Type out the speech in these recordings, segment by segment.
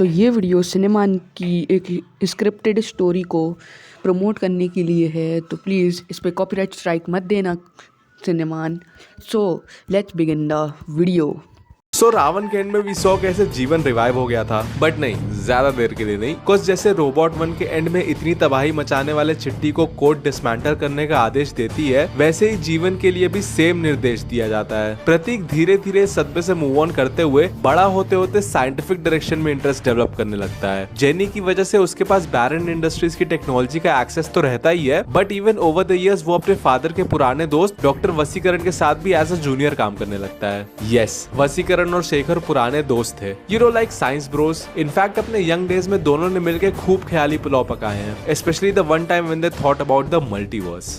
तो ये वीडियो सिनेमान की एक स्क्रिप्टेड स्टोरी को प्रमोट करने के लिए है, तो प्लीज़ इस पे कॉपीराइट स्ट्राइक मत देना सिनेमान। So let's begin the video. Ravan के एंड में वी सॉ कैसे जीवन रिवाइव हो गया था, बट नहीं, ज्यादा देर के लिए नहीं। कुछ जैसे रोबोट 1 के एंड में इतनी तबाही मचाने वाले चिट्टी को कोड डिसमेंटल करने का आदेश देती है, वैसे ही जीवन के लिए भी सेम निर्देश दिया जाता है। प्रतीक धीरे धीरे सदमे से मूव ऑन करते हुए बड़ा होते होते साइंटिफिक डायरेक्शन में इंटरेस्ट डेवलप करने लगता है। जेनी की वजह से उसके पास बैरन इंडस्ट्रीज की टेक्नोलॉजी का एक्सेस तो रहता ही है, but even over the years वो अपने फादर के पुराने दोस्त डॉक्टर वसीकरण के साथ भी एज अ जूनियर काम करने लगता है। यस, वसीकरण और शेखर पुराने दोस्त थे, you know like science Bros. In fact अपने यंग डेज में दोनों ने मिलकर खूब ख्याली पुलाव पकाए हैं, specially the one time when they thought about the multiverse.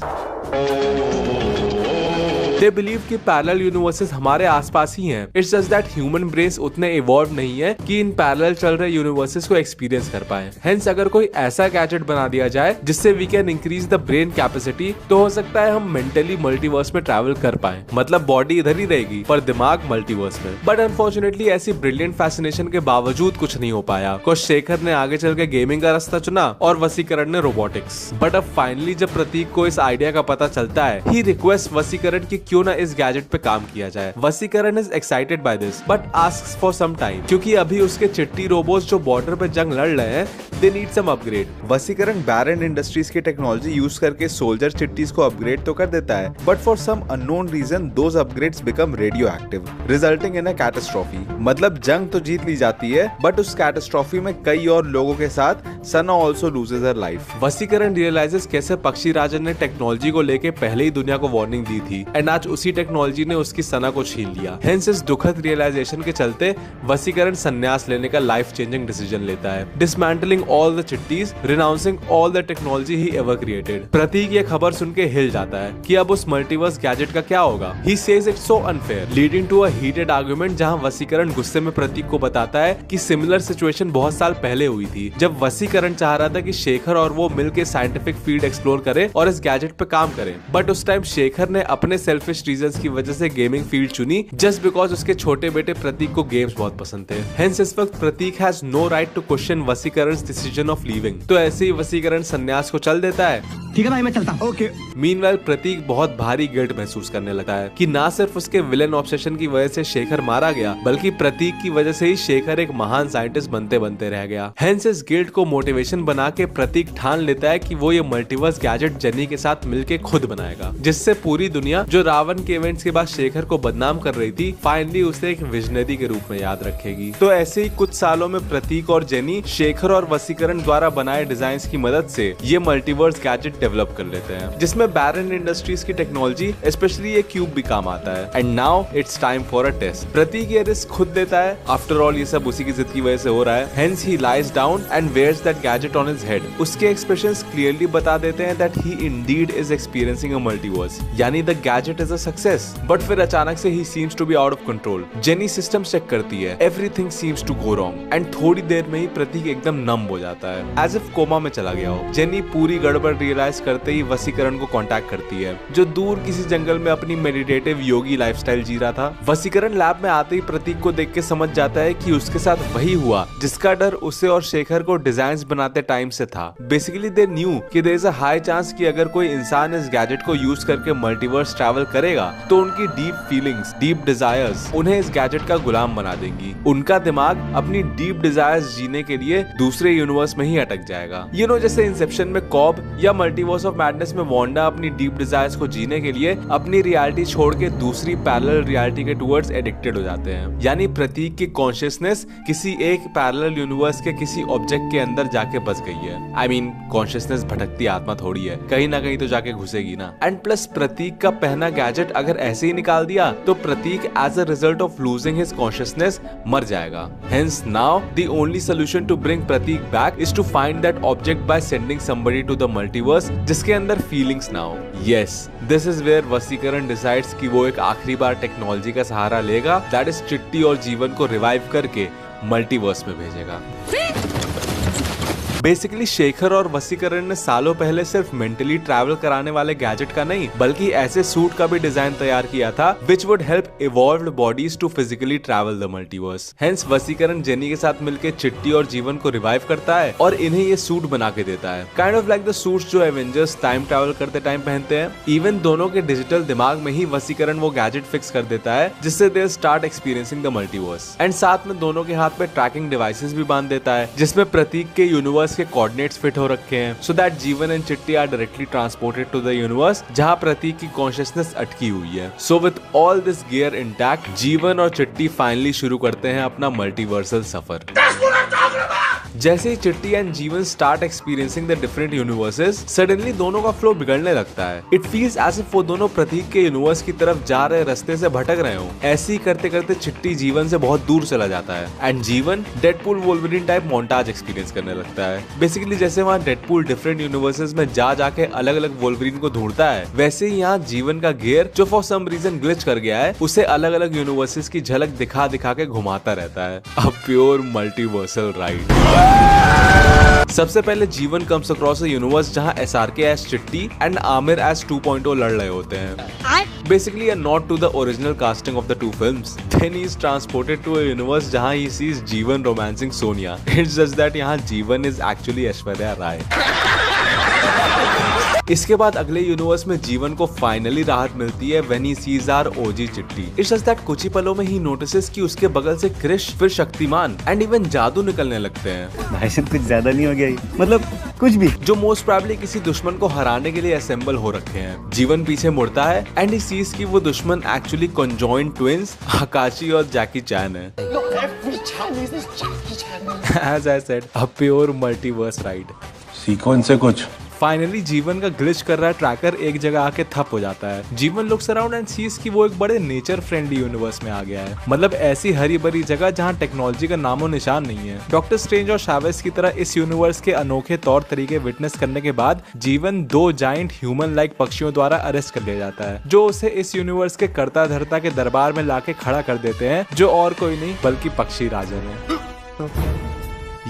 They believe कि पैरेलल यूनिवर्सेस हमारे आसपास ही हैं। It's just that human brains उतने इवॉल्व नहीं है कि इन पैरेलल चल रहे यूनिवर्सेस को एक्सपीरियंस कर पाए। Hence अगर कोई ऐसा गैजेट बना दिया जाए जिससे we can increase the brain capacity, तो हो सकता है हम मेंटली मल्टीवर्स में ट्रैवल कर पाए। मतलब बॉडी इधर ही रहेगी पर दिमाग मल्टीवर्स में। बट अनफॉर्चुनेटली ऐसी ब्रिलियंट फैसिनेशन के बावजूद कुछ नहीं हो पाया। कुछ शेखर ने आगे चल के गेमिंग का रास्ता चुना और वसीकरण ने रोबोटिक्स। बट अब फाइनली जब प्रतीक को इस आइडिया का पता चलता है, he requests वसीकरण की क्यों ना इस गैजेट पे काम किया जाए। Vaseegaran is excited by this but asks for some time, क्योंकि अभी उसके चिट्टी रोबोट्स जो बॉर्डर पे जंग लड़ रहे हैं, they need some upgrade. Vaseegaran बैरन इंडस्ट्रीज की टेक्नोलॉजी यूज करके सोल्जर चिट्टीज को अपग्रेड तो कर देता है, but for some unknown reason those upgrades become radioactive, resulting in a catastrophe. मतलब जंग तो जीत ली जाती है, बट उस कैटास्ट्रोफी में कई और लोगों के साथ Sana also loses her life. Vaseegaran realizes कैसे पक्षी राजन ने टेक्नोलॉजी को लेके पहले ही दुनिया को वार्निंग दी थी, एंड आज उसी टेक्नोलॉजी ने उसकी सना को छीन लिया। हेंस इस दुखद रियलाइजेशन के चलते वसीकरण संन्यास लेने का लाइफ चेंजिंग डिसीजन लेता है, डिसमेंटलिंग ऑल द चिट्टीज, renouncing all the technology he ever created. Prateek ये खबर सुन के हिल जाता है कि अब उस मल्टीवर्स गैजेट का क्या होगा। He says it's so unfair, leading to a heated argument, जहां वसीकरण गुस्से में प्रतीक को बताता है कि सिमिलर सिचुएशन बहुत साल पहले हुई थी, जब वसीकरण चाह रहा था कि शेखर और वो मिलकर साइंटिफिक फील्ड एक्सप्लोर करे और इस गैजेट पे काम करे। बट उस टाइम शेखर ने अपने सेल्फिश रीजंस की वजह से गेमिंग फील्ड चुनी, जस्ट बिकॉज उसके छोटे बेटे प्रतीक को गेम्स बहुत पसंद थे। हेंस इस वक्त Prateek has no right to question Vaseegaran's decision of leaving. तो ऐसे ही वसीकरण संन्यास को चल देता है। ठीक है भाई, मैं चलता हूं। ओके। मीनवाइल प्रतीक बहुत भारी गिल्ट महसूस करने लगता है कि ना सिर्फ उसके विलेन ऑब्सेशन की वजह से शेखर मारा गया, बल्कि प्रतीक की वजह से ही शेखर एक महान साइंटिस्ट बनते बनते रह गया। हेंस इस गिल्ट को मोटिवेशन बना के प्रतीक ठान लेता है कि वो ये मल्टीवर्स गैजेट जेनी के साथ मिलके खुद बनाएगा, जिससे पूरी दुनिया जो रावण के इवेंट्स के बाद शेखर को बदनाम कर रही थी, फाइनली उसे एक विजनरी के रूप में याद रखेगी। तो ऐसे ही कुछ सालों में प्रतीक और जेनी शेखर और वसीकरण द्वारा बनाए डिजाइन की मदद से ये मल्टीवर्स गैजेट डेवलप कर लेते हैं, जिसमें बैरन इंडस्ट्रीज की टेक्नोलॉजी स्पेशली ये क्यूब भी काम आता है। And now it's time for a test. Prateek ये रिस्क खुद देता है, आफ्टर ऑल ये सब उसी की जिद की वजह से हो रहा है। Hence he lies down and wears that gadget on his head. उसके एक्सप्रेशंस क्लियरली बता देते हैं that he indeed is experiencing a multiverse, यानी the gadget is a success. But फिर अचानक से he seems to be out of control. Jenny system check करती है, everything seems to go wrong, and थोड़ी देर में ही प्रतीक एकदम नम हो जाता है, एज इफ कोमा में चला गया हो। जेनी पूरी गड़बड़ रियलाइज करते ही वसीकरण को कांटेक्ट करती है, जो दूर किसी जंगल में अपनी मेडिटेटिव योगी लाइफस्टाइल जी रहा था। वसीकरण लैब में आते ही प्रतीक को देख के समझ जाता है कि उसके साथ वही हुआ जिसका डर उसे और शेखर को डिजाइन्स बनाते टाइम से था। बेसिकली दे न्यू कि there is a high chance कि अगर कोई इंसान इस गैजेट को यूज करके मल्टीवर्स ट्रैवल करेगा, तो उनकी डीप फीलिंग्स, डीप डिजायर्स उन्हें इस गैजेट का गुलाम बना देंगी। उनका दिमाग अपनी डीप डिजायर्स जीने के लिए दूसरे यूनिवर्स में ही अटक जाएगा। यू नो, जैसे इंसेप्शन में कॉब या मल्टीवर्स ऑफ मैडनेस में वांडा अपनी डीप डिजायर्स को जीने के लिए अपनी रियलिटी छोड़ के दूसरी पैरेलल रियलिटी के टुवर्ड्स एडिक्टेड हो जाते हैं। यानी प्रतीक की कॉन्शियसनेस किसी एक पैरेलल यूनिवर्स के किसी ऑब्जेक्ट के अंदर जाके बस गई है। आई मीन कॉन्शियसनेस भटकती आत्मा थोड़ी है, कहीं ना कहीं तो जाके घुसेगी ना। एंड प्लस प्रतीक का पहना गैजेट अगर ऐसे ही निकाल दिया तो Prateek as a result of losing his consciousness मर जाएगा। Hence now the only solution to bring Prateek back is to find that object by sending somebody to the multiverse जिसके अंदर फीलिंग्स ना हो। Yes, this is where Vaseegaran decides कि वो एक आखिरी बार टेक्नोलॉजी का सहारा लेगा, दैट इज चिट्टी और जीवन को रिवाइव करके मल्टीवर्स में भेजेगा। बेसिकली शेखर और वसीकरण ने सालों पहले सिर्फ मेंटली ट्रैवल कराने वाले गैजेट का नहीं बल्कि ऐसे सूट का भी डिजाइन तैयार किया था which would help evolved bodies to physically travel the multiverse. Hence Vaseegaran Jenny के साथ मिलकर चिट्टी और जीवन को रिवाइव करता है और इन्हें ये सूट बना के देता है, kind of like the suits जो एवेंजर्स टाइम ट्रैवल करते टाइम पहनते हैं। इवन दोनों के डिजिटल दिमाग में ही वसीकरण वो गैजेट फिक्स कर देता है जिससे they start experiencing the multiverse. And साथ में दोनों के हाथ में ट्रैकिंग डिवाइसेस भी बांध देता है जिसमें प्रतीक के यूनिवर्स के कोऑर्डिनेट्स फिट हो रखे हैं so that Jeevan and Chitti are directly transported to the universe जहां प्रतीक की कॉन्शियसनेस अटकी हुई है। So with all this gear intact Jeevan और चिट्टी फाइनली शुरू करते हैं अपना मल्टीवर्सल सफर। जैसे ही चिट्टी एंड जीवन start experiencing the different universes suddenly दोनों का फ्लो बिगड़ने लगता है। इट फील्स एज इफ वो दोनों प्रतीक के यूनिवर्स की तरफ जा रहे रास्ते से भटक रहे हो। ऐसे ही करते करते चिट्टी जीवन से बहुत दूर चला जाता है एंड जीवन Deadpool Wolverine type montage experience करने लगता है। बेसिकली जैसे वहाँ डेडपूल डिफरेंट यूनिवर्सेस में जा जाके अलग अलग वोल्वरिन को ढूंढता है वैसे ही यहाँ जीवन का गियर जो फॉर सम रीजन ग्लिच कर गया है उसे अलग अलग यूनिवर्सेस की झलक दिखा दिखा के घुमाता रहता है। A pure multiversal ride. सबसे पहले जीवन कम्स अक्रॉस अ यूनिवर्स जहां SRK एज चिट्टी एंड आमिर एज 2.0 लड़ रहे होते हैं। Basically a nod to the original casting of the two films. Then he is transported to a universe जहां he sees जीवन romancing Sonia. It's just that यहाँ जीवन is actually ऐश्वर्या राय। इसके बाद अगले यूनिवर्स में जीवन को फाइनली राहत मिलती है when he sees our OG चिट्टी। It's just that कुछ ही पलों में ही नोटिसेस कि उसके बगल से क्रिश फिर शक्तिमान एंड इवन जादू निकलने लगते हैं। भाई साहब कुछ ज्यादा नहीं हो गया ये? मतलब कुछ भी जो मोस्ट प्रोबेबली किसी दुश्मन को हराने के लिए असेंबल हो रखे हैं। जीवन पीछे मुड़ता है एंड ही सीज कि वो दुश्मन एक्चुअली कॉन्जॉइंट ट्विंस आकाशी और जैकी चैन है। As I said, a pure multiverse ride. सीखो इनसे कुछ। फाइनली जीवन का ग्लिच कर रहा ट्रैकर एक जगह आके थप हो जाता है। जीवन लुक्स अराउंड एंड सीज कि वो एक बड़े नेचर फ्रेंडली यूनिवर्स में आ गया है, मतलब ऐसी हरी भरी जगह जहाँ टेक्नोलॉजी का नामो निशान नहीं है। डॉक्टर स्ट्रेंज और शावेस की तरह इस यूनिवर्स के अनोखे तौर तरीके विटनेस करने के बाद जीवन 2 जाइंट ह्यूमन लाइक पक्षियों द्वारा अरेस्ट कर लिया जाता है जो उसे इस यूनिवर्स के कर्ता धर्ता के दरबार में लाके खड़ा कर देते हैं जो और कोई नहीं बल्कि पक्षी राजन है।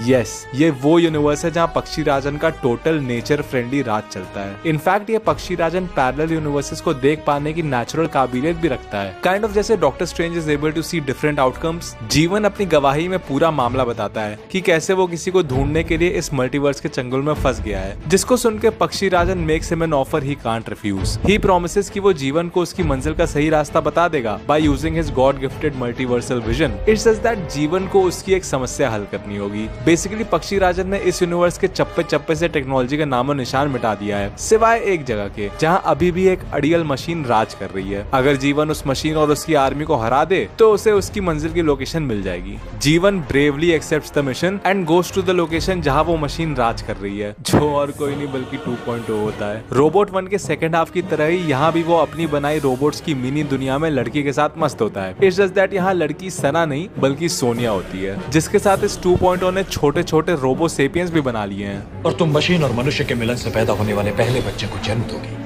यस, ये वो यूनिवर्स है जहाँ पक्षी राजन का टोटल नेचर फ्रेंडली राज चलता है। इनफैक्ट ये पक्षी राजन पैरेलल यूनिवर्सेस को देख पाने की नेचुरल काबिलियत भी रखता है। काइंड ऑफ जैसे Doctor Strange is able to see different outcomes. Jeevan अपनी गवाही में पूरा मामला बताता है कि कैसे वो किसी को ढूंढने के लिए इस मल्टीवर्स के चंगुल में फंस गया है, जिसको सुन के Pakshi Rajan makes him an offer he can't refuse. He promises कि वो जीवन को उसकी मंजिल का सही रास्ता बता देगा by using his God gifted multiversal vision. It's just that जीवन को उसकी एक समस्या हल करनी होगी। बेसिकली पक्षी राजन ने इस यूनिवर्स के चप्पे चप्पे से टेक्नोलॉजी का नामो निशान मिटा दिया है सिवाय एक जगह के जहां अभी भी एक अड़ियल मशीन राज कर रही है। अगर जीवन उस मशीन और उसकी आर्मी को हरा दे तो उसे उसकी मंजिल की लोकेशन मिल जाएगी। Jeevan bravely accepts the mission and goes to the location जहां वो मशीन राज कर रही है जो और कोई नहीं बल्कि 2.0 होता है। रोबोट 1 के सेकंड हाफ की तरह ही यहाँ भी वो अपनी बनाई रोबोट्स की मिनी दुनिया में लड़की के साथ मस्त होता है। इट्स जस्ट दैट यहाँ लड़की सना नहीं बल्कि सोनिया होती है जिसके साथ इस 2.0 ने छोटे छोटे रोबो सेपियंस भी बना लिए हैं। और तुम मशीन और मनुष्य के मिलन से पैदा होने वाले पहले बच्चे को जन्म दोगी,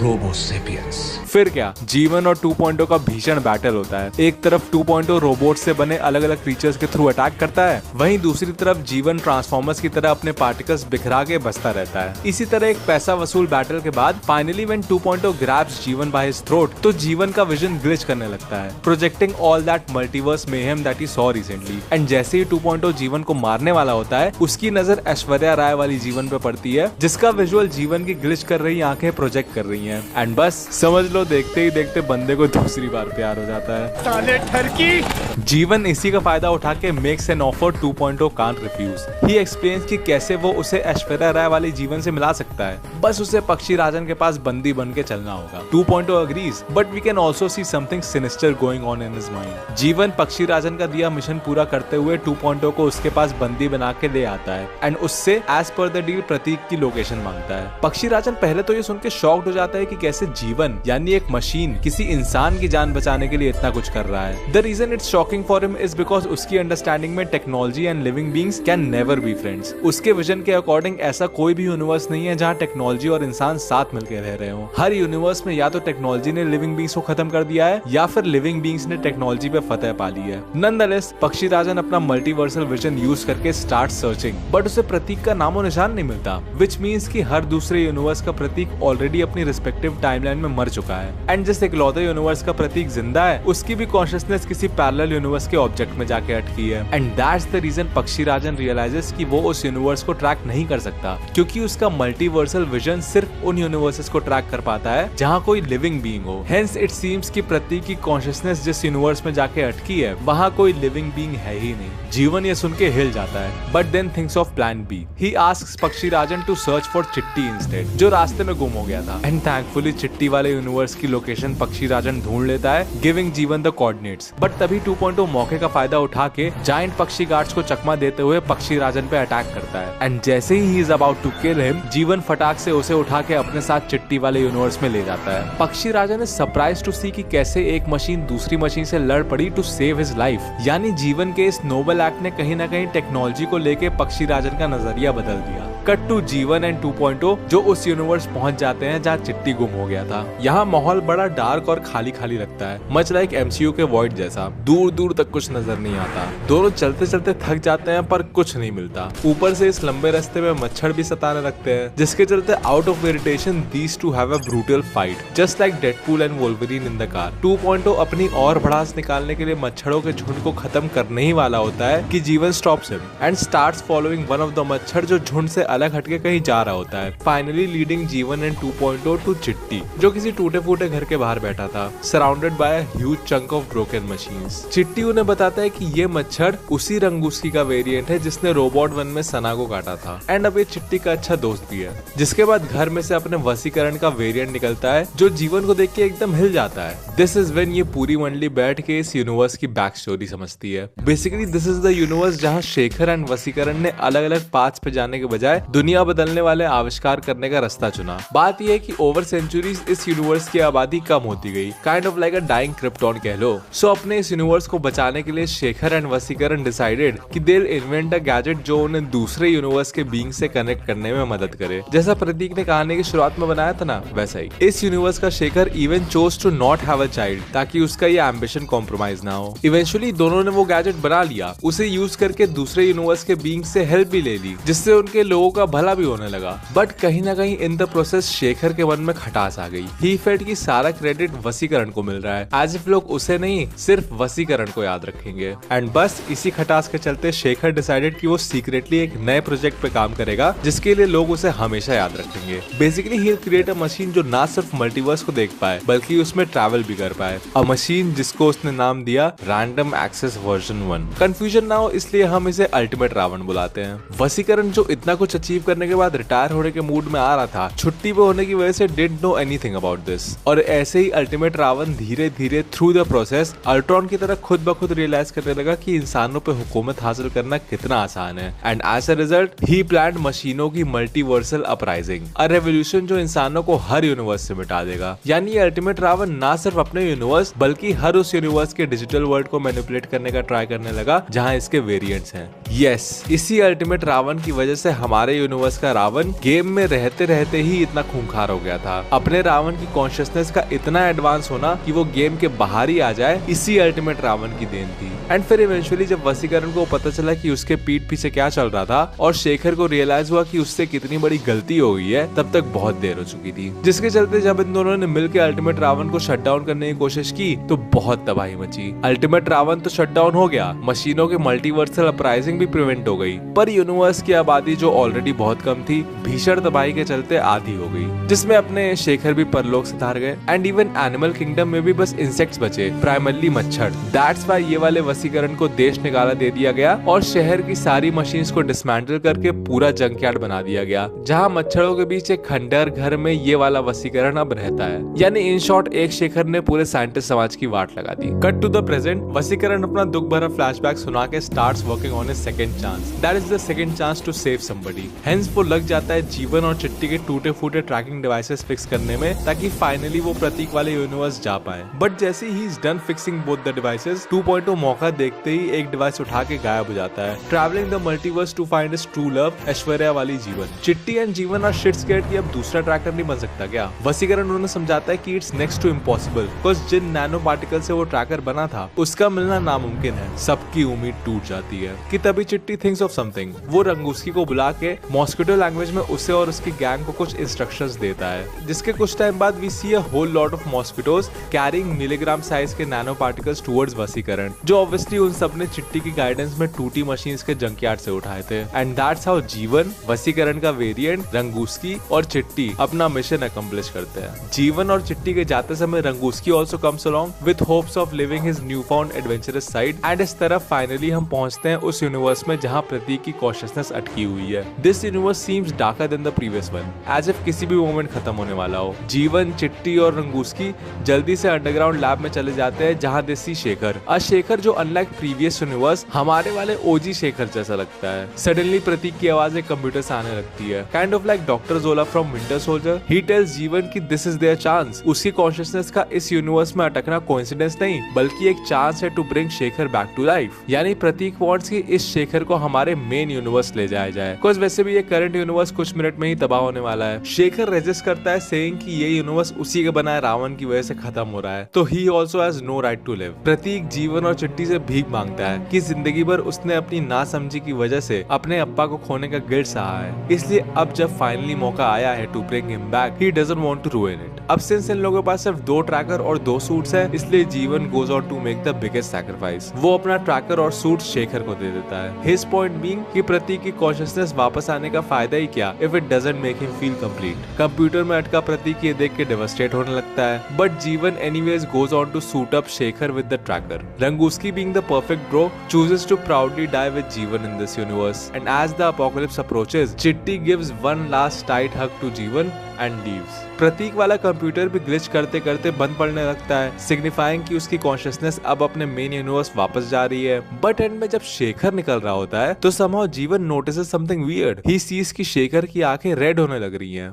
रोबो सेपियंस। फिर क्या, जीवन और 2.0 का भीषण बैटल होता है। एक तरफ 2.0 रोबोट से बने अलग अलग क्रीचर्स के थ्रू अटैक करता है, वहीं दूसरी तरफ जीवन ट्रांसफॉर्मर्स की तरह अपने पार्टिकल्स बिखरा के बसता रहता है। इसी तरह एक पैसा वसूल बैटल के बाद फाइनली व्हेन 2.0 ग्रैब्स जीवन बाय हिज थ्रोट तो जीवन का विजन ग्लिच करने लगता है, projecting all that multiverse mayhem that he saw recently. And जैसे ही 2.0 जीवन को मारने वाला होता है उसकी नजर ऐश्वर्या राय वाली जीवन पे पड़ती है जिसका विजुअल जीवन की ग्लिच कर रही आंखें प्रोजेक्ट कर रही हैं। एंड बस समझ लो देखते ही देखते बंदे को दूसरी बार प्यार हो जाता है। साले ठरकी। जीवन इसी का फायदा उठा के makes an offer 2.0 can't refuse. He explains कि कैसे वो उसे ऐश्वर्या राय वाली जीवन से मिला सकता है, बस उसे पक्षी राजन के पास बंदी बन के चलना होगा। 2.0 agrees but we can also see something sinister going on in his mind. Jeevan Pakshi राजन का दिया मिशन पूरा करते हुए 2.0 को उसके पास बंदी बना के ले आता है एंड उससे एज पर द डील प्रतीक की लोकेशन मांगता है। पक्षी राजन पहले तो ये सुन के शॉक्ड हो जाता है है कि कैसे जीवन यानी एक मशीन किसी इंसान की जान बचाने के लिए इतना कुछ कर रहा है। The reason it's shocking for him is because उसकी अंडरस्टैंडिंग में technology and living beings can never be friends. उसके विजन के अकॉर्डिंग ऐसा कोई भी यूनिवर्स नहीं है जहाँ टेक्नोलॉजी और इंसान साथ मिलकर रह रहे हो। हर यूनिवर्स में या तो टेक्नोलॉजी ने लिविंग बींग्स को खत्म कर दिया है या फिर लिविंग बींग्स ने टेक्नोलॉजी पे फतेह पा ली है। नॉनदलेस पक्षीराजन अपना मल्टीवर्सल विजन यूज करके स्टार्ट सर्चिंग, बट उसे प्रतीक का नामो निशान नहीं मिलता, विच मीन्स कि हर दूसरे यूनिवर्स का प्रतीक ऑलरेडी अपनी रिस्पेक्टिव टाइमलाइन में मर चुका है। एंड जिस इकलौते यूनिवर्स का प्रतीक जिंदा है उसकी भी कॉन्शियसनेस किसी पैरेलल यूनिवर्स के ऑब्जेक्ट में जाके अटकी है। And that's the reason Pakshirajan realizes कि वो उस यूनिवर्स को ट्रैक नहीं कर सकता, क्योंकि उसका मल्टीवर्सल विजन सिर्फ उन यूनिवर्सेस को ट्रैक कर पाता है जहाँ कोई लिविंग बीइंग हो। हेंस इट सीम्स कि प्रतीक की कॉन्शियसनेस जिस यूनिवर्स में जाके अटकी है वहाँ कोई लिविंग बीइंग है ही नहीं। जीवन ये सुन के हिल जाता है, but then thinks of plan B. He asks Pakshirajan to search for Chitti instead, जो रास्ते में गुम हो गया था। एंड थैंकफुली चिट्टी वाले यूनिवर्स की लोकेशन पक्षीराजन ढूंढ लेता है, गिविंग जीवन द कोऑर्डिनेट्स। बट तभी 2.0 मौके का फायदा उठा के जायंट पक्षी गार्ड्स को चकमा देते हुए पक्षीराजन पे अटैक करता है। एंड जैसे ही is about to kill him, Jeevan फटाक से उसे उठा के अपने साथ चिट्टी वाले यूनिवर्स में ले जाता है। पक्षीराजन इज सरप्राइज्ड टू सी कि कैसे एक मशीन दूसरी मशीन से लड़ पड़ी टू सेव हिज लाइफ। यानी जीवन के इस नोबल एक्ट ने कहीं ना कहीं टेक्नोलॉजी को लेके पक्षीराजन का नजरिया बदल दिया। कट टू जीवन एंड 2.0 जो उस यूनिवर्स पहुंच जाते हैं जहाँ चिट्टी गुम हो गया था। यहाँ माहौल बड़ा डार्क और खाली खाली लगता है, मच लाइक MCU के वॉइड जैसा। दूर दूर तक कुछ नजर नहीं आता। दोनों चलते चलते थक जाते हैं पर कुछ नहीं मिलता। ऊपर से इस लंबे रास्ते में मच्छर भी सताने लगते हैं, जिसके चलते out of irritation these two have a brutal fight just like Deadpool and Wolverine in the car. 2.0 अपनी और भड़ास निकालने के लिए मच्छरों के झुंड को खत्म करने ही वाला होता है कि जीवन stops him and starts following one of the मच्छर जो झुंड से अलग हटके कहीं जा रहा होता है, फाइनली लीडिंग जीवन एंड 2.0 टू चिट्टी, जो किसी टूटे फूटे घर के बाहर बैठा था, surrounded by a huge chunk of broken machines. चिट्टी उन्हें बताता है कि ये मच्छर उसी रंगूस्की का वेरिएंट है जिसने रोबोट 1 में सना को काटा था, एंड अब ये चिट्टी का अच्छा दोस्त भी है। जिसके बाद घर में से अपने वसीकरण का वेरिएंट निकलता है जो जीवन को देख के एकदम हिल जाता है। दिस इज व्हेन ये पूरी मंडली बैठ के इस यूनिवर्स की बैक स्टोरी समझती है। Basically this is the universe जहाँ शेखर एंड वसीकरण ने अलग अलग पाथ्स पे जाने के बजाय दुनिया बदलने वाले आविष्कार करने का रास्ता चुना। बात यह है कि ओवर सेंचुरीज इस यूनिवर्स की आबादी कम होती गई, kind of like a dying Krypton कह लो। सो अपने इस यूनिवर्स को बचाने के लिए शेखर एंड वसीकरण डिसाइडेड कि they will invent a gadget जो उन्हें दूसरे यूनिवर्स के बीइंग से कनेक्ट करने में मदद करे। जैसा प्रतीक ने कहानी की शुरुआत में बनाया था ना, वैसा ही इस यूनिवर्स का Shekhar even chose to not have a child ताकि उसका ये एम्बिशन कॉम्प्रोमाइज ना हो। इवेंचुअली दोनों ने वो गैजेट बना लिया, उसे यूज करके दूसरे यूनिवर्स के बीइंग से हेल्प भी ले ली, जिससे उनके लोगों का भला भी होने लगा। बट कहीं ना कहीं इन द प्रोसेस शेखर के मन में खटास आ गई। ही फेल्ट कि सारा क्रेडिट वसीकरण को मिल रहा है, एज इफ लोग उसे नहीं सिर्फ वसीकरण को याद रखेंगे। एंड बस इसी खटास के चलते शेखर डिसाइडेड कि वो सीक्रेटली एक नए प्रोजेक्ट पे काम करेगा जिसके लिए लोग उसे हमेशा याद रखेंगे। Basically he create a machine जो ना सिर्फ मल्टीवर्स को देख पाए बल्कि उसमें ट्रैवल भी कर पाए। अ मशीन जिसको उसने नाम दिया रैंडम एक्सेस वर्जन 1। कंफ्यूजन ना हो इसलिए हम इसे अल्टीमेट रावण बुलाते हैं। वसीकरण जो इतना कुछ अचीव करने के बाद रिटायर होने के मूड में आ रहा था, छुट्टी पे होने की वजह से did know anything about this. और ऐसे ही अल्टीमेट रावण धीरे धीरे थ्रू द प्रोसेस अल्ट्रॉन की तरह खुद ब खुद रियलाइज करने लगा कि इंसानों पे हुकूमत हासिल करना कितना आसान है। And as a result he planned मशीनों की मल्टीवर्सल अपराइजिंग, अ रेवोल्यूशन जो इंसानों को हर यूनिवर्स से मिटा देगा। यानी अल्टीमेट रावण ना सिर्फ अपने यूनिवर्स बल्कि हर उस यूनिवर्स के डिजिटल वर्ल्ड को मैनिपुलेट करने का ट्राई करने लगा जहां इसके वेरिएंट्स हैं। यस, इसी अल्टीमेट रावण की वजह से हमारे यूनिवर्स का रावण गेम में रहते रहते ही इतना खूंखार हो गया था। अपने रावण की कॉन्शियसनेस का इतना एडवांस होना कि वो गेम के बाहर ही आ जाए, इसी अल्टीमेट रावण की देन थी। एंड फिर इवेंचुअली जब वसीकरण को पता चला कि उसके पीठ पीछे क्या चल रहा था और शेखर को रियलाइज हुआ कि उससे कितनी बड़ी गलती हो गई है, तब तक बहुत देर हो चुकी थी। जिसके चलते जब इन दोनों ने मिलकर अल्टीमेट रावण को शट डाउन करने की कोशिश की तो बहुत तबाही मची। अल्टीमेट रावण तो शट डाउन हो गया, मशीनों के मल्टीवर्सल अपराइजिंग भी प्रिवेंट हो गई, पर यूनिवर्स की आबादी जो ऑलरेडी बहुत कम थी भीषण तबाही के चलते आधी हो गई, जिसमें अपने शेखर भी परलोक से हार गए। एंड इवन एनिमल किंगडम में भी बस इंसेक्ट्स बचे, प्राइमरली मच्छर। दैट्स व्हाई ये वाले वसीकरण को देश निकाला दे दिया गया और शहर की सारी मशीन्स को डिसमेंटल करके पूरा जंकयार्ड बना दिया गया, जहाँ मच्छरों के बीच एक खंडहर घर में ये वाला वसीकरण अब रहता है। यानी इन शॉर्ट एक शेखर ने पूरे साइंटिस्ट समाज की वाट लगा दी। Cut to the present, Vaseegaran अपना दुख भरा फ्लैशबैक सुना के starts working on a second chance, that is the second chance to save somebody. Hence वो लग जाता है जीवन और चिट्टी के टूटे फूटे ट्रैकिंग डिवाइसेस फिक्स करने में, ताकि फाइनली वो प्रतीक वाले यूनिवर्स जा पाए। बट जैसे ही is done fixing both the devices, 2.0 मौका देखते ही एक डिवाइस उठा के गायब हो जाता है, travelling the multiverse to find his true love, Aishwarya वाली जीवन। चिट्टी एंड जीवन आर शिट स्कैर्ड कि अब दूसरा ट्रैकर नहीं बन सकता क्या। वसीकरण उन्हें समझाता है कि it's next to impossible, because जिन नैनो पार्टिकल से वो ट्रैकर बना था उसका मिलना नामुमकिन है। सबकी उम्मीद टूट जाती है कि तभी चिट्टी थिंक्स ऑफ समथिंग। वो रंगूस्की को बुला के मॉस्किटो लैंग्वेज में उसे और उसकी गैंग को कुछ इंस्ट्रक्शंस देता है, जिसके कुछ टाइम बाद we see a whole lot of mosquitoes carrying milligram size के नैनो पार्टिकल्स टुवर्ड्स वसीकरण, जो ऑब्वियसली उन सब ने चिट्टी की गाइडेंस में टूटी मशीन्स के जंकयार्ड से उठाए थे। एंड दैट्स हाउ जीवन, वसीकरण का वेरिएंट, रंगूस्की और चिट्टी अपना मिशन अकम्प्लिश करते हैं। जीवन और चिट्टी के जाते समय Rangusky also comes along with hopes of living his new found adventurous side. And इस तरफ फाइनली हम पहुंचते हैं उस यूनिवर्स में जहां प्रतीक की कॉन्शियसनेस अटकी हुई है। This universe seems darker than the previous one, as if किसी भी मोमेंट खत्म होने वाला हो। जीवन, चिट्टी और रंगूस्की जल्दी से अंडरग्राउंड लैब में चले जाते हैं, जहां दे सी शेखर, अ शेखर जो अनलाइक प्रीवियस यूनिवर्स हमारे वाले ओजी शेखर जैसा लगता है। सडनली प्रतीक की आवाज एक कंप्यूटर से आने लगती है, काइंड ऑफ लाइक डॉक्टर जोला from winter soldier. He tells जीवन कि दिस इज देयर चांस। उसकी कॉन्शियसनेस का इस यूनिवर्स में अटकना कोइंसिडेंस नहीं, बल्कि एक चांस है to bring Shekhar back to life. यानी प्रतीक वांट्स कि इस शेखर को हमारे मेन यूनिवर्स ले जाया जाए, बिकॉज़ वैसे भी ये करंट यूनिवर्स कुछ मिनट में ही तबाह होने वाला है। शेखर रेजिस्ट करता है, सेइंग कि ये यूनिवर्स उसी के बनाए रावण की वजह से खत्म हो रहा है, तो he also has no right to live. Prateek Jeevan और चिट्टी से भीख मांगता है कि जिंदगी भर उसने अपनी नासमझी की वजह से अपने अप्पा को खोने का गिल्ट सहा है, इसलिए अब जब फाइनली मौका आया है to bring him back, he doesn't want to ruin it. अब सिंस इन लोगों के पास सिर्फ 2 ट्रैकर और 2 सूट्स है, इसलिए Jeevan goes on to make the biggest sacrifice. वो अपना ट्रैकर और सूट शेखर को दे देता है। हिज पॉइंट बीइंग कि प्रतीक की कॉन्शियसनेस वापस आने का फायदा ही क्या if it doesn't make him feel complete. Computer में अटका प्रतीक ये देख के डेवास्टेट होने लगता है, but Jeevan anyways goes on to suit up Shekhar with the tracker. Rangusky being the perfect bro chooses to proudly die with जीवन in this universe, and as the apocalypse approaches, चिट्टी gives one last tight hug to जीवन and leaves. प्रतीक वाला computer भी glitch करते करते बंद पड़ने लगता है, सिग्निफाइंग कि उसकी कॉन्शियसनेस अब अपने मेन यूनिवर्स वापस जा रही है। बट एंड में जब शेखर निकल रहा होता है तो somehow जीवन notices something weird. He sees कि शेखर की आंखें रेड होने लग रही हैं।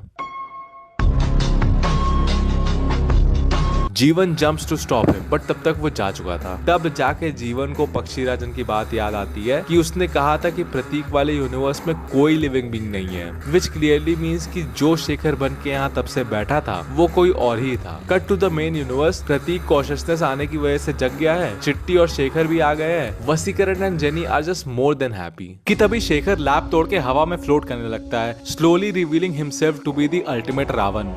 Jeevan jumps to stop him, but तब तक वो जा चुका था। तब जाके जीवन को पक्षीराजन की बात याद आती है कि उसने कहा था कि प्रतीक वाले यूनिवर्स में कोई लिविंग बीइंग नहीं है, विच क्लियरली मीन्स कि जो शेखर बन के यहाँ तब से बैठा था वो कोई और ही था। Cut to the main universe, Prateek consciousness आने की वजह से जग गया है, चिट्टी और शेखर भी आ गए हैं। Vaseegaran and Jenny are just more than happy कि तभी शेखर लैब तोड़ के हवा में फ्लोट करने लगता है, slowly revealing himself to be the ultimate Ravan.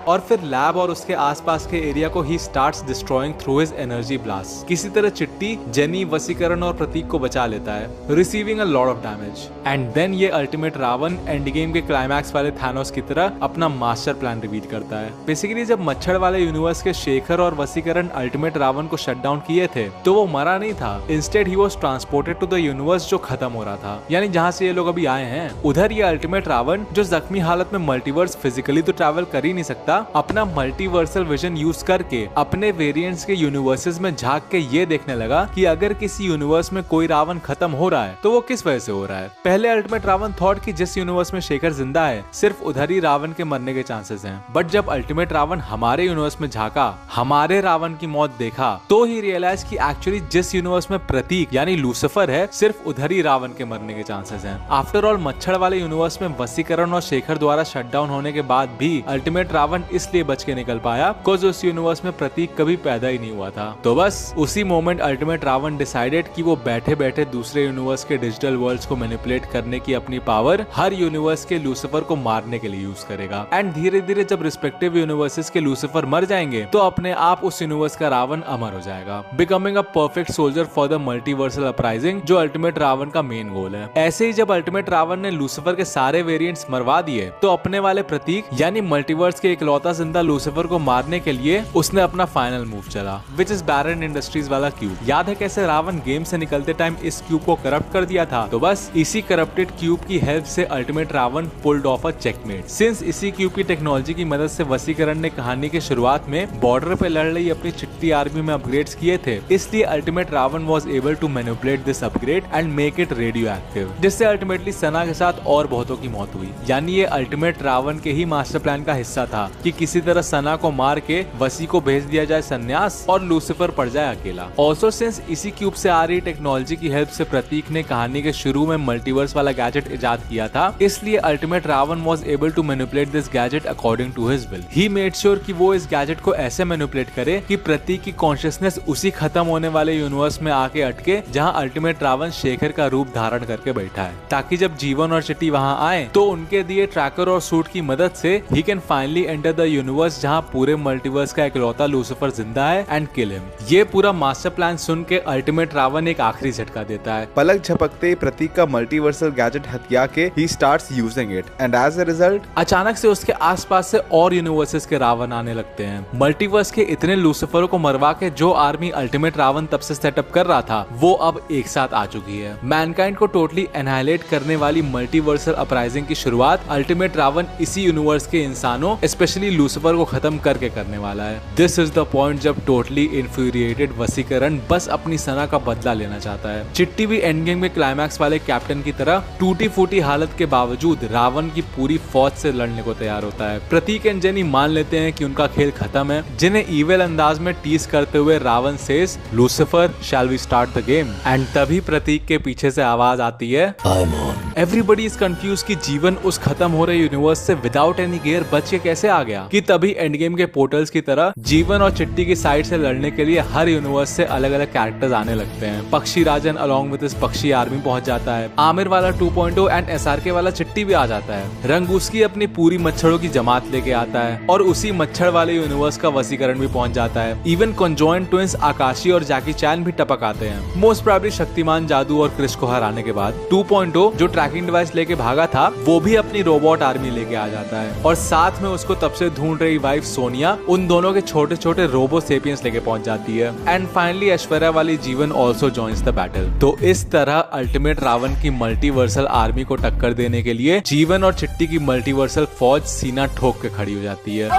और फिर लैब और उसके आसपास के एरिया को ही starts destroying through his energy blast. किसी तरह चिट्टी, जेनी, वसीकरण और प्रतीक को बचा लेता है, receiving a lot of damage. And then ये अल्टीमेट रावण एंड गेम के क्लाइमैक्स वाले थानोस की तरह अपना मास्टर प्लान रिवील करता है। बेसिकली जब मच्छर वाले यूनिवर्स के शेखर और वसीकरण अल्टीमेट रावण को शट डाउन किए थे तो वो मरा नहीं था, instead he was transported to the universe जो खत्म हो रहा था, यानी जहाँ से ये लोग अभी आए हैं। उधर ये अल्टीमेट रावण जो जख्मी हालत में मल्टीवर्स फिजिकली तो ट्रैवल कर ही नहीं सकता, अपना मल्टीवर्सल विजन यूज करके अपने वेरिएंट्स के यूनिवर्सेस में झांक के ये देखने लगा कि अगर किसी यूनिवर्स में कोई रावण खत्म हो रहा है तो वो किस वजह से हो रहा है। पहले अल्टीमेट रावण थॉट कि जिस यूनिवर्स में शेखर जिंदा है सिर्फ उधर ही रावण के मरने के चांसेस हैं, बट जब अल्टीमेट रावण हमारे यूनिवर्स में झांका, हमारे रावण की मौत देखा, तो ही रियलाइज कि एक्चुअली जिस यूनिवर्स में प्रतीक यानी लूसिफर है सिर्फ उधर ही रावण के मरने के चांसेस हैं। आफ्टर ऑल मच्छर वाले यूनिवर्स में वसीकरण और शेखर द्वारा शट डाउन होने के बाद भी अल्टीमेट रावण इसलिए बच के निकल पाया बिकॉज़ उस यूनिवर्स में प्रतीक कभी पैदा ही नहीं हुआ था। तो बस उसी मोमेंट अल्टीमेट रावण डिसाइडेड कि वो बैठे बैठे दूसरे यूनिवर्स के डिजिटल वर्ल्ड्स को मैनिपुलेट करने की अपनी पावर हर यूनिवर्स के लूसिफर को मारने के लिए यूज करेगा। एंड धीरे धीरे जब रिस्पेक्टिव यूनिवर्सेस के लूसिफर मर जाएंगे तो अपने आप उस यूनिवर्स का रावण अमर हो जाएगा, becoming a perfect soldier for the multiversal uprising, जो अल्टीमेट रावण का मेन गोल है। ऐसे ही जब अल्टीमेट रावण ने लूसिफर के सारे वेरिएंट्स मरवा दिए तो अपने वाले प्रतीक यानी मल्टीवर्स के इकलौते इकलौता जिंदा लूसीफर को मारने के लिए उसने अपना फाइनल मूव चला, विच इज बैरन इंडस्ट्रीज वाला क्यूब। याद है कैसे रावण गेम से निकलते टाइम इस क्यूब को करप्ट कर दिया था? तो बस इसी करप्टेड क्यूब की हेल्प से ultimate Ravan pulled off a checkmate. Since इसी क्यूब की टेक्नोलॉजी की मदद से वसीकरण ने कहानी के शुरुआत में बॉर्डर पे लड़ रही अपनी चिट्टी आर्मी में अपग्रेड्स किए थे, इसलिए ultimate Ravan was able to manipulate this upgrade and make it radioactive, जिससे अल्टीमेटली सना के साथ और बहुतों की मौत हुई। यानी ये अल्टीमेट रावण के ही मास्टर प्लान का हिस्सा था कि किसी तरह सना को मार के वसी को भेज दिया जाए संन्यास और लूसीफर पड़ जाए अकेला। ऑल्सो सिंस इसी क्यूब से आ रही टेक्नोलॉजी की हेल्प से प्रतीक ने कहानी के शुरू में मल्टीवर्स वाला गैजेट इजाद किया था, इसलिए ultimate Ravan was able to manipulate this gadget according to his will. He made sure कि वो इस गैजेट को ऐसे मैनिपुलेट करे कि प्रतीक की कॉन्शियसनेस उसी खत्म होने वाले यूनिवर्स में आके अटके जहां अल्टीमेट रावण शेखर का रूप धारण करके बैठा है, ताकि जब जीवन और चिट्टी वहां आए तो उनके दिए ट्रैकर और सूट की मदद से he can finally enter the universe जहां पूरे मल्टीवर्स का इकलौता लूसीफर जिंदा है एंड किल हिम। ये पूरा मास्टर प्लान सुन के अल्टीमेट रावण एक आखिरी झटका देता है। पलक झपकते ही प्रतीक का मल्टीवर्सल गैजेट हथिया के he starts using it and as a result अचानक से उसके आसपास से और यूनिवर्सेस के रावण आने लगते हैं। मल्टीवर्स के इतने लूसीफरों को मरवा के जो आर्मी अल्टीमेट रावण तब से सेटअप कर रहा था वो अब एक साथ आ चुकी है। मैनकाइंड को टोटली एनहाइलेट करने वाली मल्टीवर्सल अपराइजिंग की शुरुआत अल्टीमेट रावण इसी यूनिवर्स के इंसानों स्पेशली लूसीफर को खत्म करके करने वाला है। दिस इज द पॉइंट जब टोटली इन्फ्यूरिएटेड वसीकरण बस अपनी सना का बदला लेना चाहता है। चिट्टी भी एंड गेम में क्लाइमैक्स वाले कैप्टन की तरह टूटी फूटी हालत के बावजूद रावण की पूरी फौज से लड़ने को तैयार होता है। प्रतीक एंड जेनी मान लेते हैं कि उनका खेल खत्म है, जिन्हें ईविल अंदाज में टीज करते हुए Ravan says Lucifer shall we start the game. And तभी प्रतीक के पीछे से आवाज आती है एवरीबॉडी इज कंफ्यूज कि जीवन उस खत्म हो रहे यूनिवर्स से विदाउट एनी गियर बच के कैसे आ गया। कि तभी एंड गेम के पोर्टल्स की तरह जीवन और चिट्टी की साइड से लड़ने के लिए हर यूनिवर्स से अलग अलग कैरेक्टर्स आने लगते हैं। पक्षी राजन अलॉन्ग विद इस पक्षी आर्मी पहुंच जाता है। आमिर वाला 2.0 एंड एसआरके वाला चिट्टी भी आ जाता है। रंगूस्की अपनी पूरी मच्छरों की जमात लेके आता है और उसी मच्छर वाले यूनिवर्स का वसीकरण भी पहुंच जाता है। इवन कॉन्जॉइंट ट्विंस आकाशी और जैकी चैन भी टपक आते हैं। मोस्ट प्रोबेबली शक्तिमान जादू और क्रिश को हराने के बाद 2.0 जो ट्रैकिंग डिवाइस लेके भागा था वो भी अपनी रोबोट आर्मी लेके आ जाता है और साथ में उसको तब से ढूंढ रही वाइफ सोनिया उन दोनों के छोटे छोटे रोबो सेपियंस लेके पहुंच जाती है। एंड फाइनली ऐश्वर्या वाली जीवन ऑल्सो जॉइन्स द बैटल। तो इस तरह अल्टीमेट रावण की मल्टीवर्सल आर्मी को टक्कर देने के लिए जीवन और चिट्टी की मल्टीवर्सल फौज सीना ठोक के खड़ी हो जाती है।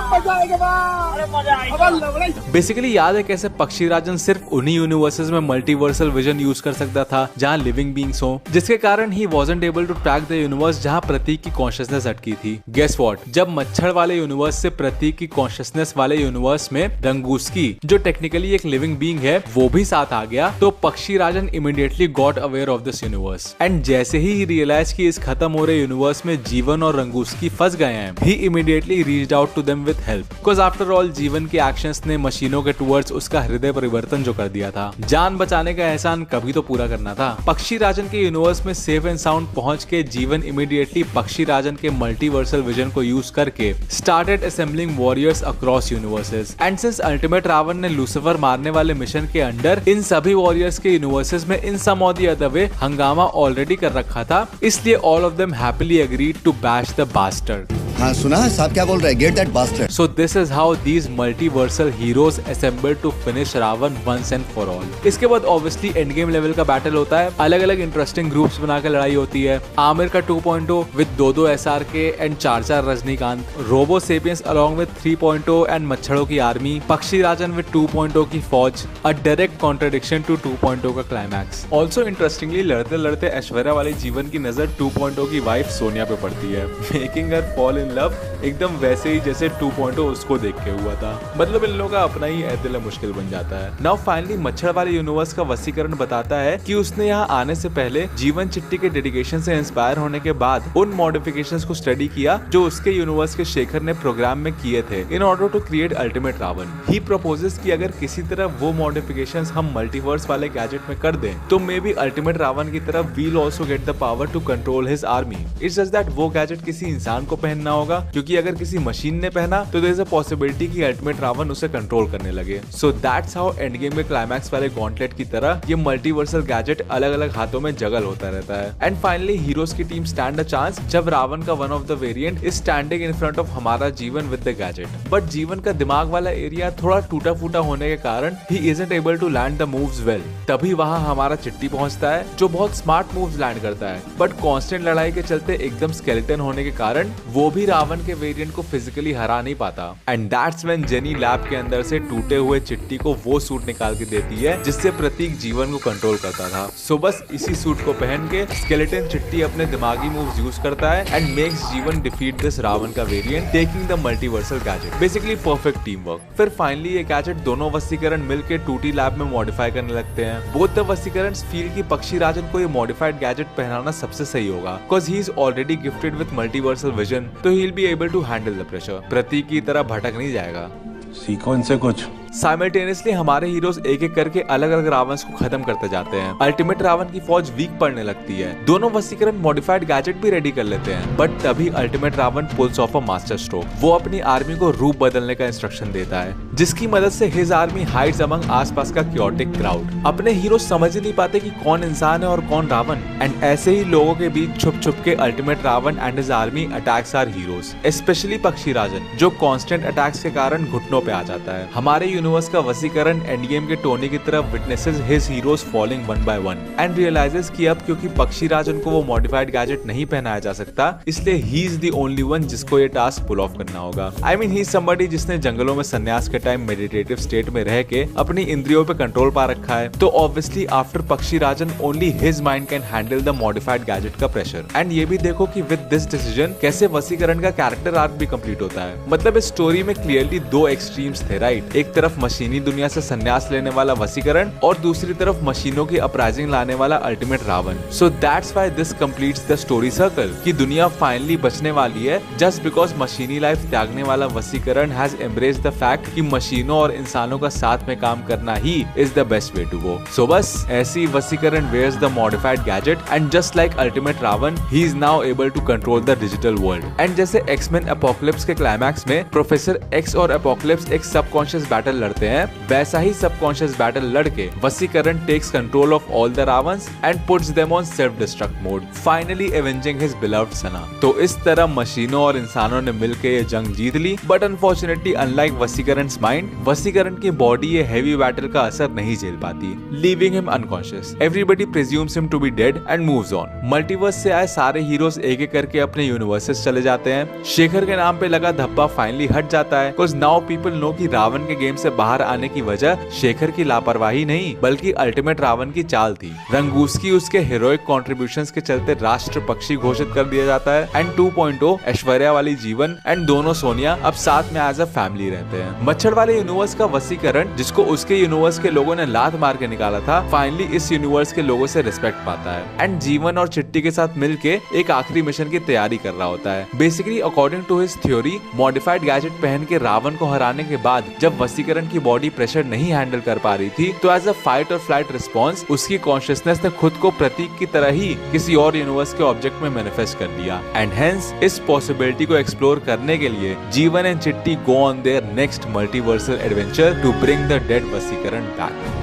बेसिकली याद है कैसे पक्षी राजन सिर्फ उन्हीं यूनिवर्सेस में मल्टीवर्सल विजन यूज कर सकता था जहां लिविंग बीइंग्स हो, जिसके कारण he wasn't able to track the universe जहां प्रतीक की कॉन्शियसनेस अटकी थी। गेस व्हाट, जब मच्छर वाले यूनिवर्स से प्रतीक की कॉन्शियसनेस वाले यूनिवर्स में रंगूस्की जो टेक्निकली एक लिविंग बीइंग है वो भी साथ आ गया, तो Pakshi Rajan immediately got aware of this universe and जैसे ही रियलाइज कि इस खत्म हो रहे यूनिवर्स में जीवन और रंगूस्की फंस गए हैं, he immediately reached out to them with help. Because after all Jeevan के एक्शंस ने मशीनों के टुवर्ड्स उसका हृदय परिवर्तन जो कर दिया था। जान बचाने का एहसान कभी तो पूरा करना था। पक्षी राजन के यूनिवर्स में सेफ एंड साउंड पहुंच के जीवन इमीडिएटली पक्षी राजन के मल्टीवर्सल विजन को यूज करके started assembling warriors across universes. And since ultimate Ravan ने लूसीफर मारने वाले मिशन के अंडर इन सभी वॉरियर्स के यूनिवर्सेस में इन सम और द अदर वे हंगामा ऑलरेडी कर रखा था, इसलिए all of them happily agreed to bash the bastard. हाँ सुना है साहब क्या बोल रहे हैं, get that bastard. So this is how these multiversal heroes assembled to finish Ravan once and for all। इसके बाद obviously एंड गेम लेवल का बैटल होता है, अलग अलग इंटरेस्टिंग ग्रुप्स बना के लड़ाई होती है। आमिर का 2.0 with 2 SRK and 4 Rajinikanth, robo sapiens along with 3.0 and मच्छरों की आर्मी, पक्षी राजन विद 2.0 की फौज, अ डायरेक्ट कॉन्ट्रडिक्शन टू 2.0 का क्लाइमैक्स। ऑल्सो इंटरेस्टिंगली लड़ते लड़ते ऐश्वर्या वाली जीवन की नजर 2.0 की वाइफ सोनिया पे पड़ती है, making her fall in love एकदम वैसे ही जैसे 2.0 उसको देख के हुआ था। मतलब इन लोगों का अपना ही दिल मुश्किल बन जाता है। नाउ फाइनली मच्छर वाले यूनिवर्स का वसीकरण बताता है कि उसने यहाँ आने से पहले जीवन चिट्टी के डेडिकेशन से इंस्पायर होने के बाद उन मॉडिफिकेशंस को स्टडी किया जो उसके यूनिवर्स के शेखर ने प्रोग्राम में किए थे in order to create ultimate Ravan. He proposes कि अगर किसी तरह वो मॉडिफिकेशंस हम मल्टीवर्स वाले गैजेट में कर दें तो मे बी अल्टीमेट रावण की तरह we'll also get the power to control his army. It's just that वो गैजेट किसी इंसान को पहनना होगा, क्योंकि अगर किसी मशीन ने पहना तो देयर इज अ पॉसिबिलिटी कि अल्टीमेट रावण उसे कंट्रोल करने लगे। So that's how end game में क्लाइमैक्स वाले गॉन्टलेट की तरह ये मल्टीवर्सल गैजेट अलग अलग हाथों में जगल होता रहता है। एंड फाइनली हीरोज की टीम स्टैंड अ चांस जब रावण का one of the variant is standing in front of हमारा जीवन विद द गैजेट। बट जीवन का दिमाग वाला एरिया थोड़ा टूटा फूटा होने के कारण he isn't able to land the moves well. तभी वहां हमारा चिट्टी पहुंचता है जो बहुत स्मार्ट मूव्स लैंड करता है, बट कांस्टेंट लड़ाई के चलते एकदम स्केलेटन होने के कारण वो भी रावण के वेरिएंट को फिजिकली हरा नहीं पाता। And that's when jenny lab के अंदर से टूटे हुए चिट्टी को वो सूट निकाल के देती है जिससे प्रतीक जीवन को कंट्रोल करता था। सो बस इसी सूट को पहन के स्केलेटन चिट्टी अपने दिमागी मूव्स यूज करता है एंड मेक्स जीवन डिफीट दिस रावण का variant taking the multiversal gadget. Basically perfect team work. फिर फाइनली ये गैजेट दोनों वसीकरण मिलकर टूटी लैब में मॉडिफाई करने लगते हैं। बोथ द वसीकरण फील कि पक्षी राजन को ये मॉडिफाइड गैजेट पहनाना सबसे सही होगा, because he is already gifted with multiversal vision, तो he will be able to handle the pressure. Prateek की तरह भटक नहीं जाएगा। सीखो इनसे कुछ। साइमल्टेनियसली हमारे हीरोज एक एक करके अलग अलग रावण को खत्म करते जाते हैं। अल्टीमेट रावण की फौज वीक पड़ने लगती है। दोनों वसीकरण मॉडिफाइड गैजेट भी रेडी कर लेते हैं, बट तभी ultimate Ravan pulls off a master stroke. वो अपनी आर्मी को रूप बदलने का इंस्ट्रक्शन देता है, जिसकी मदद से हिज आर्मी हाइड्स अमंग आसपास का क्योटिक क्राउड। अपने हीरो समझ ही नहीं पाते कि कौन इंसान है और कौन रावण, एंड ऐसे ही लोगों के बीच छुप छुप के ultimate Ravan and his army attacks our heroes, specially Pakshi Rajan जो कांस्टेंट अटैक्स के कारण घुटनों पे आ जाता है। हमारे यूनिवर्स का वसीकरण एंड गेम के टोनी की तरफ witnesses his heroes falling one by one and realizes कि अब क्योंकि पक्षी राजन को वो मॉडिफाइड गैजेट नहीं पहनाया जा सकता, इसलिए ही इज द ओनली वन जिसको ये टास्क पुल ऑफ करना होगा। I mean he is somebody जिसने जंगलों में संन्यास के टाइम मेडिटेटिव स्टेट में रह के अपनी इंद्रियों पे कंट्रोल पा रखा है, तो obviously after Pakshi Rajan only his mind can handle the modified gadget का प्रेशर। एंड ये भी देखो कि विद दिस डिसीजन कैसे वसीकरण का कैरेक्टर आर्क भी कंप्लीट होता है। मतलब इस स्टोरी में क्लियरली दो एक्सट्रीम्स थे, राइट? एक तरफ मशीनी दुनिया से संन्यास लेने वाला वसीकरण और दूसरी तरफ मशीनों की अपराइजिंग लाने वाला ultimate Ravan. So that's why this completes the story circle कि दुनिया फाइनली बचने वाली है जस्ट बिकॉज मशीनी लाइफ त्यागने वाला Vaseegaran has embraced the fact कि मशीनों और इंसानों का साथ में काम करना ही is the best way to go. So बस ऐसी Vaseegaran wears the modified gadget and just like ultimate Ravan he is now able to control the digital world. And जैसे एक्समैन एपोकलिप्स के क्लाइमैक्स में प्रोफेसर एक्स और एपोकलिप्स एक subconscious battle लड़ते हैं, वैसा ही सबकॉन्शियस बैटल लड़के Vaseegaran takes control of all the रावन्स and puts them on self destruct mode, finally avenging his beloved Sana. तो इस तरह मशीनों और इंसानों ने मिलकर ये जंग जीत ली, बट अनफॉर्चुनेटली अनलाइक वसीकरण's माइंड, वसीकरण की बॉडी ये हेवी बैटल का असर नहीं झेल पाती, leaving him unconscious. Everybody presumes him to be dead and moves on. Multiverse से आए सारे हीरोज एक एक करके अपने यूनिवर्सेस चले जाते हैं। शेखर के नाम पे लगा धब्बा फाइनली हट जाता है, बिकॉज़ नाउ पीपल नो कि रावण के गेम से बाहर आने की वजह शेखर की लापरवाही नहीं बल्कि अल्टीमेट रावण की चाल थी। रंगूस की उसके हीरोइक कॉन्ट्रीब्यूशंस के चलते राष्ट्र पक्षी घोषित कर दिया जाता है एंड 2.0 ऐश्वर्या वाली जीवन एंड दोनों सोनिया अब साथ में एज अ फैमिली रहते हैं। मच्छर वाले यूनिवर्स का वसीकरण जिसको उसके यूनिवर्स के लोगों ने लात मार के निकाला था, फाइनली इस यूनिवर्स के लोगों से रिस्पेक्ट पाता है एंड जीवन और चिट्टी के साथ मिलके एक आखिरी मिशन की तैयारी कर रहा होता है। Basically according to his theory, modified gadget पहन के रावण को हराने के बाद जब वसीकरण की बॉडी प्रेशर नहीं हैंडल कर पा रही थी, तो एज अ फाइट और फ्लाइट रिस्पॉन्स उसकी कॉन्शियसनेस ने खुद को प्रतीक की तरह ही किसी और यूनिवर्स के ऑब्जेक्ट में मैनिफेस्ट कर लिया एंड हेंस इस पॉसिबिलिटी को एक्सप्लोर करने के लिए Jeevan and Chitti go on their next multiversal adventure to bring the dead Vaseegaran back.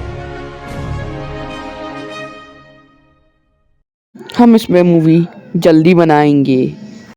हम इसमें मूवी जल्दी बनाएंगे।